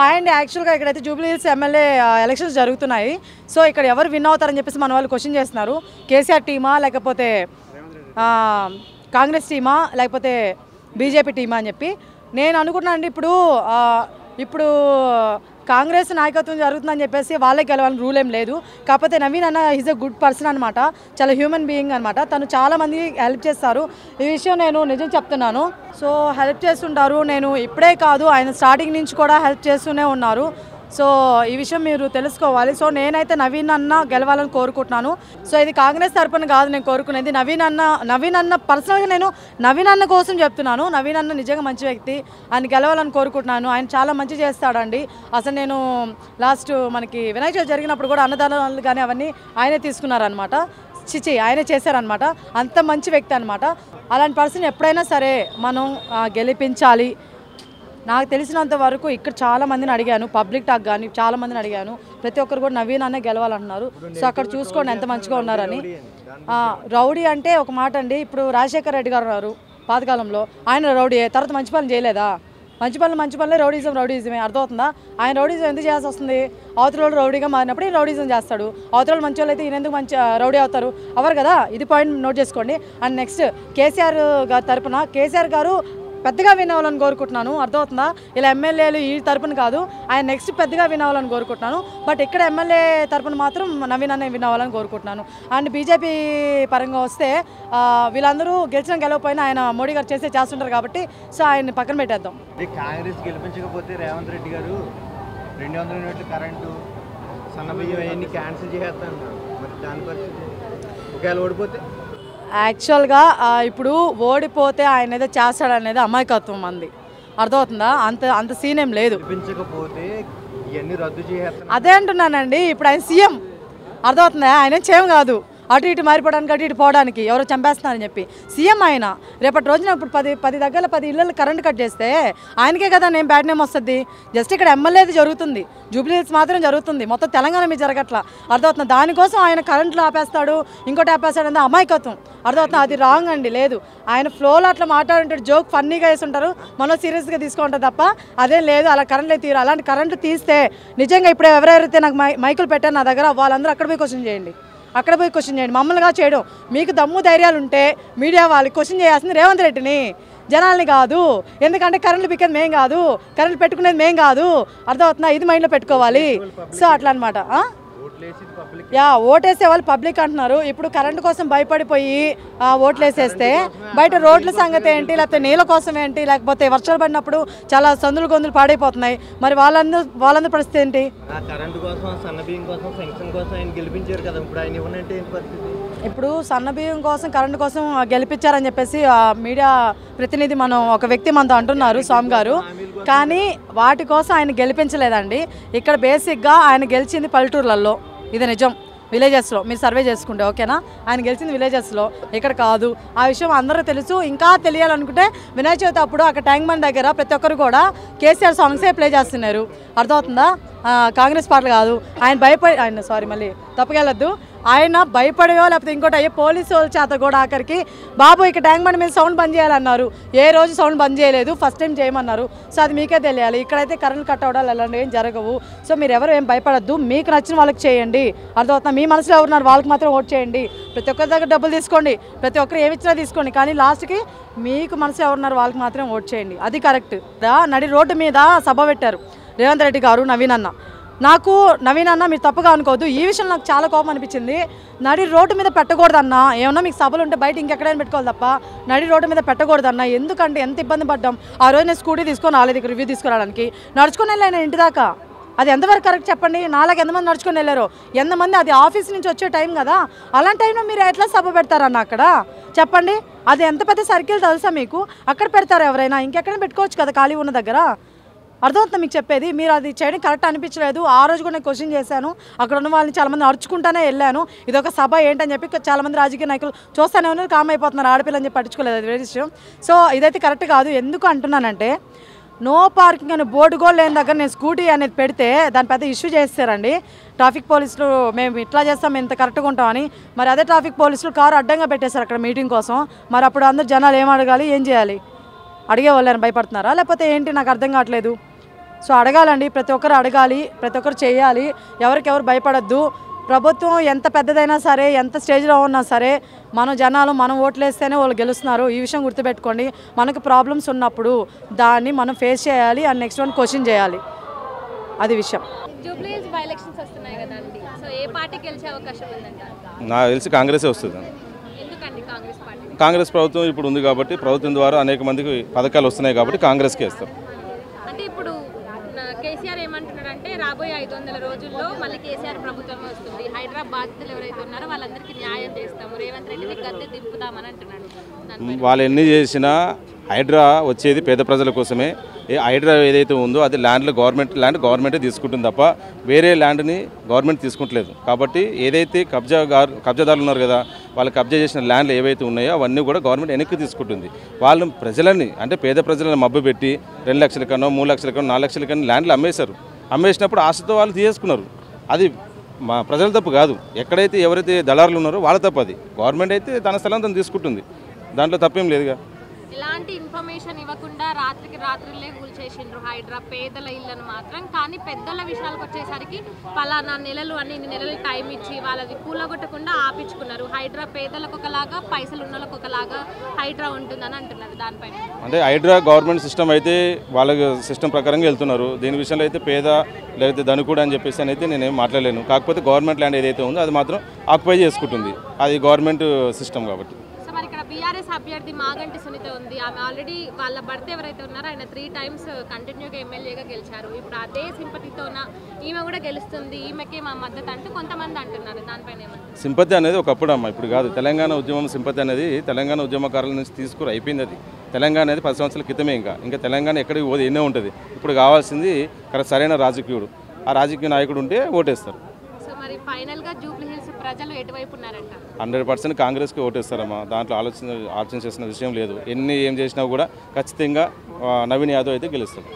And యాక్చువల్గా ఇక్కడైతే Jubilee hills MLA elections జరుగుతున్నాయి. సో ఇక్కడ ఎవరు విన్ అవుతారని చెప్పేసి మన వాళ్ళు క్వశ్చన్ చేస్తున్నారు. కేసీఆర్ టీమా లేకపోతే కాంగ్రెస్ టీమా లేకపోతే బీజేపీ టీమా అని చెప్పి నేను అనుకుంటున్నాను అండి. ఇప్పుడు కాంగ్రెస్ నాయకత్వం జరుగుతుందని చెప్పేసి వాళ్ళే గెలవాలని రూల్ ఏం లేదు. కాకపోతే నవీన్ అన్న ఈజ్ ఎ గుడ్ పర్సన్ అనమాట, చాలా హ్యూమన్ బీయింగ్ అనమాట. తను చాలామంది హెల్ప్ చేస్తారు. ఈ విషయం నేను నిజం చెప్తున్నాను. సో హెల్ప్ చేస్తుంటారు. నేను ఇప్పుడే కాదు, ఆయన స్టార్టింగ్ నుంచి కూడా హెల్ప్ చేస్తూనే ఉన్నారు. సో ఈ విషయం మీరు తెలుసుకోవాలి. సో నేనైతే నవీన్ అన్న గెలవాలని కోరుకుంటున్నాను. సో ఇది కాంగ్రెస్ తరపున కాదు నేను కోరుకునేది, నవీన్ అన్న పర్సనల్గా నేను నవీన్ అన్న కోసం చెప్తున్నాను. నవీన్ అన్న నిజంగా మంచి వ్యక్తి, ఆయన గెలవాలని కోరుకుంటున్నాను. ఆయన చాలా మంచి చేస్తాడండి. అసలు నేను లాస్ట్ మనకి వినాయక చవితి జరిగినప్పుడు కూడా అన్నదానాలు కానీ అవన్నీ ఆయనే తీసుకున్నారనమాట. ఆయనే చేశారనమాట. అంత మంచి వ్యక్తి అనమాట. అలాంటి పర్సన్ ఎప్పుడైనా సరే మనం గెలిపించాలి. నాకు తెలిసినంత వరకు ఇక్కడ చాలామందిని అడిగాను, పబ్లిక్ టాక్ కానీ చాలామందిని అడిగాను. ప్రతి ఒక్కరు కూడా నవీన్ అనే గెలవాలంటున్నారు. సో అక్కడ చూసుకోండి ఎంత మంచిగా ఉన్నారని. రౌడీ అంటే ఒక మాట అండి, ఇప్పుడు రాజశేఖర్ రెడ్డి గారు ఉన్నారు పాతకాలంలో, ఆయన రౌడీ తర్వాత మంచి పనులు చేయలేదా? మంచి పనులే రౌడీజమే అర్థమవుతుందా? ఆయన రౌడీజం ఎందుకు చేయాల్సి వస్తుంది? అవతల రౌడీగా మారినప్పుడు ఈ రౌడీజం చేస్తాడు. అవతల మంచి వాళ్ళు అయితే ఈయన ఎందుకు మంచి రౌడీ అవుతారు? అవరు కదా. ఇది పాయింట్ నోట్ చేసుకోండి. అండ్ నెక్స్ట్ కేసీఆర్ గారి తరపున కేసీఆర్ గారు పెద్దగా విన్ అవ్వాలని కోరుకుంటున్నాను. అర్థమవుతుందా? ఇలా ఎమ్మెల్యేలు ఈ తరపున కాదు, ఆయన నెక్స్ట్ పెద్దగా విన్ అవ్వాలని కోరుకుంటున్నాను. బట్ ఇక్కడ ఎమ్మెల్యే తరపున మాత్రం నవీన్ అనే విన్ అవ్వాలని కోరుకుంటున్నాను. అండ్ బీజేపీ పరంగా వస్తే వీళ్ళందరూ గెలవకపోయినా ఆయన మోడీ గారు చేస్తుంటారు కాబట్టి సో ఆయన్ని పక్కన పెట్టేద్దాం. కాంగ్రెస్ గెలిపించకపోతే రేవంత్ రెడ్డి గారు 200 యూనిట్ల కరెంటు, సన్నబియ్యం అవన్నీ క్యాన్సిల్ చేసేస్తాను. మరి దాని పరిస్థితి ఒకవేళ ఓడిపోతే? యాక్చువల్గా ఇప్పుడు ఓడిపోతే ఆయన ఏదో చేస్తాడనేది అమాయకత్వం మంది. అర్థమవుతుందా? అంత సీన్ ఏం లేదు. అదే అంటున్నానండి. ఇప్పుడు ఆయన సీఎం, అర్థమవుతుందా? ఆయన చేయం కాదు, అటు ఇటు మారిపోవడానికి అటు ఇటు పోవడానికి ఎవరో చంపేస్తున్నారని చెప్పి సీఎం ఆయన. రేపటి రోజున ఇప్పుడు 10 ఇళ్ళకి కరెంట్ కట్ చేస్తే ఆయనకే కదా నేను బ్యాడ్ నేమ్ వస్తుంది. జస్ట్ ఇక్కడ ఎమ్మెల్యేది జరుగుతుంది, జూబ్లీ హిల్స్ మాత్రం జరుగుతుంది, మొత్తం తెలంగాణ మీద జరగట్లా. అర్థమవుతుంది? దానికోసం ఆయన కరెంట్లో ఆపేస్తాడు, ఇంకోటి ఆపేస్తాడు అనేది అమాయకత్వం. అర్థమవుతుంది? అది రాంగ్ అండి. లేదు, ఆయన ఫ్లోలో అట్లా మాట్లాడుంటాడు, జోక్ ఫన్నీగా వేస్తుంటారు, మనం సీరియస్గా తీసుకుంటారు తప్ప అదేం లేదు. అలా కరెంట్లే తీరు. అలాంటి కరెంట్లు తీస్తే నిజంగా ఇప్పుడు ఎవరెవరైతే నాకు మైకులు పెట్టారు నా దగ్గర వాళ్ళందరూ అక్కడ పోయి క్వశ్చన్ చేయండి. మమ్మల్నిగా చేయడం. మీకు దమ్ము ధైర్యాలు ఉంటే మీడియా వాళ్ళకి క్వశ్చన్ చేయాల్సింది రేవంత్ రెడ్డిని, జనాల్ని కాదు. ఎందుకంటే కరెంట్లు పిక్కేది మేం కాదు, కరెంట్లు పెట్టుకునేది మేం కాదు. అర్థమవుతుందా? ఇది మైండ్లో పెట్టుకోవాలి. సో అట్లా అనమాట. ఓటేసే వాళ్ళు పబ్లిక్ అంటున్నారు. ఇప్పుడు కరెంటు కోసం భయపడిపోయి ఓట్లు వేసేస్తే బయట రోడ్ల సంగతి ఏంటి, లేకపోతే నీళ్ళ కోసం ఏంటి, లేకపోతే వర్షాలు పడినప్పుడు చాలా సందులు గొంతులు పాడైపోతున్నాయి. మరి వాళ్ళందరూ పరిస్థితి ఏంటి? ఇప్పుడు సన్నబియ్యం కోసం కరెంటు కోసం గెలిపించారని చెప్పేసి మీడియా ప్రతినిధి ఒక వ్యక్తి మనతో అంటున్నారు, స్వామి గారు. కానీ వాటి కోసం ఆయన గెలిపించలేదండి. ఇక్కడ బేసిక్గా ఆయన గెలిచింది పల్లెటూర్లలో, ఇది నిజం. విలేజెస్లో మీరు సర్వే చేసుకుంటే ఓకేనా, ఆయన గెలిచింది విలేజెస్లో, ఇక్కడ కాదు. ఆ విషయం అందరూ తెలుసు. ఇంకా తెలియాలనుకుంటే వినాయక చవితి అప్పుడు అక్కడ ట్యాంక్ బండ్ దగ్గర ప్రతి ఒక్కరు కూడా కేసీఆర్ సాంగ్సే ప్లే చేస్తున్నారు. అర్థమవుతుందా? కాంగ్రెస్ పార్టీ కాదు. మళ్ళీ తప్పకెళ్ళొద్దు. ఆయన భయపడేవో లేకపోతే ఇంకోటి అయ్యే పోలీసు వాళ్ళ చేత కూడా ఆఖరికి బాబు ఇక్కడ ట్యాంక్ బండ్ మీద సౌండ్ బంద్ చేయాలన్నారు. ఏ రోజు సౌండ్ బంద్ చేయలేదు, ఫస్ట్ టైం చేయమన్నారు. సో అది మీకే తెలియాలి. ఇక్కడైతే కరెంట్ కట్ అవడాలు అలాంటివి ఏం జరగవు. సో మీరు ఎవరు ఏం భయపడద్దు. మీకు నచ్చిన వాళ్ళకి చేయండి. అర్థమవుతుందా? మీ మనసులో ఎవరున్నారు వాళ్ళకి మాత్రం ఓట్ చేయండి. ప్రతి ఒక్కరి దగ్గర డబ్బులు తీసుకోండి, ప్రతి ఒక్కరు ఏమి ఇచ్చినా తీసుకోండి, కానీ లాస్ట్కి మీకు మనసులో ఎవరున్నారు వాళ్ళకి మాత్రం ఓట్ చేయండి. అది కరెక్ట్. నడి రోడ్డు మీద సభ పెట్టారు రేవంత్ రెడ్డి గారు, నవీన్ అన్న. నవీన్ అన్న మీరు తప్పుగా అనుకోవద్దు, ఈ విషయంలో నాకు చాలా కోపం అనిపించింది. నడి రోడ్డు మీద పెట్టకూడదన్నా. ఏమన్నా మీకు సభలు ఉంటే బయట ఇంకెక్కడైనా పెట్టుకోవాలి తప్ప నడి రోడ్డు మీద పెట్టకూడదన్నా. ఎందుకంటే ఎంత ఇబ్బంది పడ్డాం. ఆ రోజు నేను స్కూటీ తీసుకొని రాలేదు ఇక్కడ రివ్యూ తీసుకురావడానికి, నడుచుకొని వెళ్ళాను ఇంటి దాకా. అది ఎంతవరకు కరెక్ట్ చెప్పండి? నాలుగు ఎంతమంది నడుచుకొని వెళ్ళారు, ఎంతమంది? అది ఆఫీస్ నుంచి వచ్చే టైం కదా. అలాంటి టైంలో మీరు ఎట్లా సభ పెడతారన్న అక్కడ చెప్పండి? అది ఎంత పెద్ద సర్కిల్ తెలుసా మీకు? అక్కడ పెడతారు ఎవరైనా, ఇంకెక్కడైనా పెట్టుకోవచ్చు కదా ఖాళీ ఉన్న దగ్గర. అర్థమవుతుంది మీకు చెప్పేది? మీరు అది చేయడం కరెక్ట్ అనిపించలేదు. ఆ రోజు కూడా నేను క్వశ్చన్ చేశాను. అక్కడ ఉన్న వాళ్ళని చాలామంది అరుచుకుంటానే వెళ్ళాను. ఇదొక సభ ఏంటని చెప్పి చాలామంది రాజకీయ నాయకులు చూస్తూనే ఉన్నారు, కామ్ అయిపోతున్నారు. ఆడపిల్లని చెప్పి పట్టించుకోలేదు, అది వేరే విషయం. సో ఇదైతే కరెక్ట్ కాదు. ఎందుకు అంటున్నానంటే నో పార్కింగ్ అని బోర్డు కూడా లేని దగ్గర నేను స్కూటీ అనేది పెడితే దాని పెద్ద ఇష్యూ చేస్తారండి ట్రాఫిక్ పోలీసులు. మేము ఇట్లా చేస్తాం, ఇంత కరెక్ట్గా ఉంటామని. మరి అదే ట్రాఫిక్ పోలీసులు కారు అడ్డంగా పెట్టేశారు అక్కడ మీటింగ్ కోసం. మరి అప్పుడు అందరు జనాలు ఏం అడగాలి, ఏం చేయాలి? అడిగే వాళ్ళని భయపడుతున్నారా లేకపోతే ఏంటి? నాకు అర్థం కావట్లేదు. సో అడగాలండి, ప్రతి ఒక్కరు అడగాలి, ప్రతి ఒక్కరు చేయాలి, ఎవరికెవరు భయపడద్దు. ప్రభుత్వం ఎంత పెద్దదైనా సరే, ఎంత స్టేజ్లో ఉన్నా సరే, మన జనాలు మనం ఓట్లేస్తేనే వాళ్ళు గెలుస్తున్నారు. ఈ విషయం గుర్తుపెట్టుకోండి. మనకు ప్రాబ్లమ్స్ ఉన్నప్పుడు దాన్ని మనం ఫేస్ చేయాలి అండ్ నెక్స్ట్ వన్ క్వశ్చన్ చేయాలి. అది విషయం. జూబ్లీ హిల్స్ బై ఎలక్షన్స్ వస్తున్నాయి కదండి, సో ఏ పార్టీ గెలిచే అవకాశం ఉందంటారు? నాకు తెలిసి కాంగ్రెసే వస్తుంది. ఎందుకండి కాంగ్రెస్ పార్టీ? కాంగ్రెస్ ప్రభుత్వం ఇప్పుడు ఉంది కాబట్టి, ప్రభుత్వం ద్వారా అనేక మందికి పథకాలు వస్తున్నాయి కాబట్టి కాంగ్రెస్కే ఇస్తారు. అంటే ఇప్పుడు కేసీఆర్ ఏమంటున్నాడంటే రాబోయే 500 రోజుల్లో మళ్ళీ కేసీఆర్ ప్రభుత్వం వస్తుంది, హైదరాబాద్ బాధితులు ఎవరైతే ఉన్నారో వాళ్ళందరికీ న్యాయం చేస్తాము, రేవంత్ రెడ్డిని గద్దె దింపుతామని అంటున్నాడు. వాళ్ళు ఎన్ని చేసినా హైడ్రా వచ్చేది పేద ప్రజల కోసమే. హైడ్రా ఏదైతే ఉందో అది గవర్నమెంట్ ల్యాండ్ గవర్నమెంటే తీసుకుంటుంది తప్ప వేరే ల్యాండ్ని గవర్నమెంట్ తీసుకుంటలేదు. కాబట్టి ఏదైతే కబ్జాదారులు ఉన్నారు కదా, వాళ్ళు కబ్జా చేసిన ల్యాండ్లు ఏవైతే ఉన్నాయో అవన్నీ కూడా గవర్నమెంట్ వెనక్కి తీసుకుంటుంది. వాళ్ళు ప్రజలని అంటే పేద ప్రజలను మభ్యపెట్టి 2 లక్షల కన్నా 3 లక్షల కన్నా 4 లక్షల కన్నా ల్యాండ్లు అమ్మేశారు. అమ్మేసినప్పుడు ఆశతో వాళ్ళు తీసుకున్నారు. అది మా ప్రజల తప్పు కాదు. ఎక్కడైతే ఎవరైతే దళారులు ఉన్నారో వాళ్ళ తప్పు. అది గవర్నమెంట్ అయితే తన స్థలం తను తీసుకుంటుంది, దాంట్లో తప్పేం లేదుగా. ఎలాంటి ఇన్ఫర్మేషన్ ఇవ్వకుండా రాత్రికి రాత్రులే కూల్చేసిండ్రు హైడ్రా పేదల ఇళ్లను మాత్రం. కానీ పెద్దల విషయాలకు వచ్చేసరికి పలానా నెలలు అని ఇన్ని నెలలు టైం ఇచ్చి వాళ్ళది కూలగొట్టకుండా ఆపించుకున్నారు. హైడ్రా పేదలకు ఒకలాగా, పైసలు ఉన్న వాళ్ళకి ఒకలాగా హైడ్రా ఉంటుందని అంటున్నారు. దానిపైన అంటే హైడ్రా గవర్నమెంట్ సిస్టమ్ అయితే వాళ్ళ సిస్టమ్ ప్రకారంగా వెళ్తున్నారు. దీని విషయంలో అయితే పేద లేకపోతే ధనికుడు అని చెప్పేసి అయితే నేనేం మాట్లాడలేను. కాకపోతే గవర్నమెంట్ ల్యాండ్ ఏదైతే ఉందో అది మాత్రం ఆక్యుపై చేసుకుంటుంది. అది గవర్నమెంట్ సిస్టమ్ కాబట్టి. మరి ఇక్కడ బీఆర్ఎస్ అభ్యర్థి మాగంటి సునీత ఉంది. ఆమె ఆల్రెడీ వాళ్ళ భర్త ఎవరైతే ఉన్నారో ఆయన 3 టైమ్స్ కంటిన్యూగా ఎమ్మెల్యేగా గెలిచారు. ఇప్పుడు అదే సింపతితోన ఈమె కూడా గెలుస్తుంది, ఈమెకే మా మద్దతు అంటూ కొంతమంది అంటున్నారు. దానిపైన ఏమంటారు? సింపతి అనేది ఒకప్పుడు అమ్మ, ఇప్పుడు కాదు. తెలంగాణ ఉద్యమం సింపతి అనేది తెలంగాణ ఉద్యమకారుల నుంచి తీసుకుని అయిపోయింది. అది తెలంగాణ అనేది 10 సంవత్సరాల క్రితమే. ఇంకా తెలంగాణ ఎక్కడికి పోదు, ఎన్నో ఉంటుంది. ఇప్పుడు కావాల్సింది సరైన రాజకీయుడు. ఆ రాజకీయ నాయకుడు ఉంటే ఓటేస్తారు. మరి ఫైనల్ గా జూబ్లీ హిల్స్ ప్రజలు ఎటువైపు ఉన్నారంట? 100% కాంగ్రెస్కి ఓటేస్తారమ్మా. దాంట్లో ఆలోచన చేసిన విషయం లేదు. ఏం చేసినా కూడా ఖచ్చితంగా నవీన్ యాదవ్ అయితే గెలుస్తారు.